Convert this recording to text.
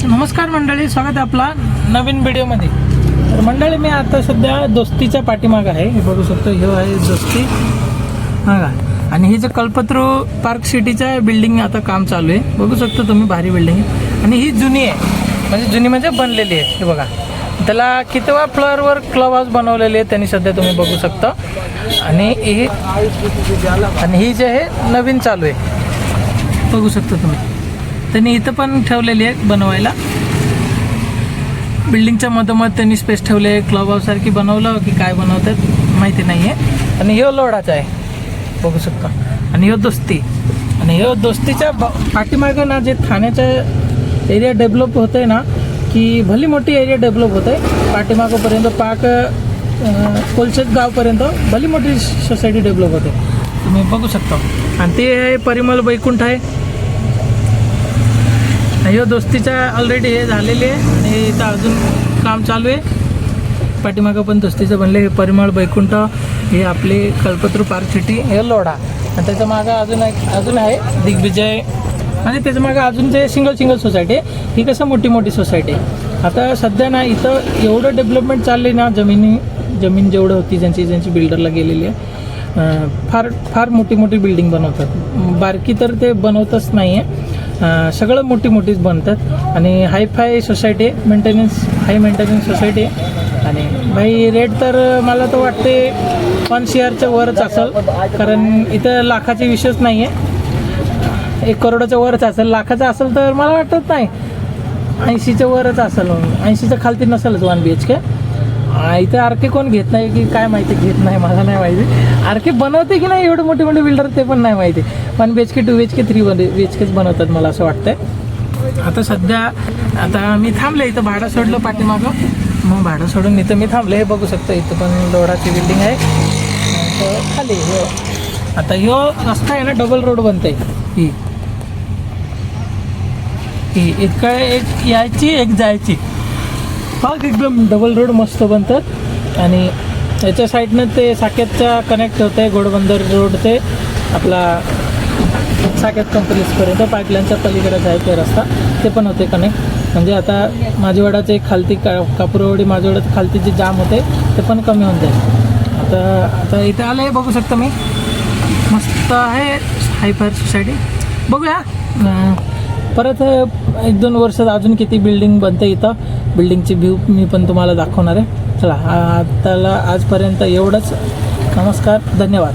नमस्कार मंडळी, स्वागत आहे आपला नवीन व्हिडिओमध्ये। तर मंडळी, मी आता सध्या दोस्तीच्या पाठीमाग आहे। हे बघू शकतो, हे आहे दोस्ती हां का। आणि हे जे कल्पतरू पार्क सिटीच्या बिल्डिंग आता काम चालू आहे, बघू शकतो तुम्ही, भारी बिल्डिंग आहे। आणि ही जुनी आहे, जुनी म्हणजे बनलेली आहे। हे बघा, त्याला कितवा फ्लोअरवर क्लब हाऊस बनवलेले आहे त्यांनी सध्या तुम्ही बघू शकता। आणि ही जे आहे नवीन चालू आहे, बघू शकता तुम्ही। त्यांनी इथं पण ठेवलेली आहे बनवायला, बिल्डिंगच्या मधोमध त्यांनी स्पेस ठेवले आहे। क्लब हाऊस सारखी बनवलं की काय बनवतात माहिती नाही आहे। आणि हे लोडाचा आहे, बघू शकता। आणि हे दोस्ती, आणि हे दोस्तीच्या पाठीमागं ना जे ठाण्याचं एरिया डेव्हलप होतं आहे ना, की भली मोठी एरिया डेव्हलप होतं आहे पाठीमागंपर्यंत, पाक कोलशेत गावपर्यंत भली मोठी सोसायटी डेव्हलप होते, तुम्ही बघू शकता। आणि ते आहे परिमल वैकुंठ आहे। हे दोस्तीच्या ऑलरेडी हे झालेले आहे आणि इथं अजून काम चालू आहे। पाठीमागं पण दोस्तीचं बनले। हे परिमळ वैकुंठ, हे आपले कल्पतरू पार्क सिटी, हे लोढा। आणि त्याच्या मागं अजून आहे दिग्विजय। आणि त्याच्या मागं अजून जे सिंगल सोसायटी आहे, ही कसं मोठी सोसायटी आहे। आता सध्या ना इथं एवढं डेव्हलपमेंट चालली ना, जमीन जेवढं होती ज्यांची बिल्डरला गेलेली आहे, फार मोठी बिल्डिंग बनवतात। बारकी तर ते बनवतच नाही आहे, सगळं मोठीच बनतात। आणि हायफाय सोसायटी आहे, हाय मेंटेनन्स सोसायटी आहे। आणि भाई रेट तर मला तर वाटते 1 CR वरच असेल, कारण इथं लाखाचे विषयच नाही आहे। 1 करोडाच्या वरच असेल। लाखाचा असेल तर मला वाटत नाही, 80च्या वरच असेल। 80च्या खालती नसेलच 1 BHK। इथं आरके कोण घेत नाही की काय माहिती, घेत नाही, मला नाही माहिती। आरके बनवते की नाही एवढे मोठे बिल्डर, ते पण नाही माहिती। 1 BHK 2 BHK 3 BHKच बनवतात, मला असं वाटतंय। आता सध्या मी थांबले इथं, भाडं सोडलं पाठीमागं, मग भाडं सोडून इथं मी थांबले। हे बघू शकतो, इथं पण लोडाची बिल्डिंग आहे। तर खाली आता ह्यो रस्ता आहे ना, डबल रोड बनते। ही इतकं, एक यायची एक जायची, पाक एकदम डबल रोड मस्त बनतात। आणि याच्या साईडनं ते साकेतच्या कनेक्ट होतं आहे, घोडबंदर रोड ते आपला साकेत कंपनीजपर्यंत, पाईपलाईनच्या पलीकडेच आहे ते रस्ता, ते पण होते कनेक्ट। म्हणजे आता माझीवाडाचे खालती कापुरवाडी माझीवाड्यात खालती जे जाम होते ते पण कमी होऊन जाईल। आता इथे आलं आहे, बघू शकता मी, मस्त आहे हायफाय सोसायटी। बघूया परत 1-2 वर्षात अजून किती बिल्डिंग बनते इथं, बिल्डिंगची व्ह्यू मी पण तुम्हाला दाखवणार आहे। चला, आजपर्यंत एवढंच। नमस्कार, धन्यवाद।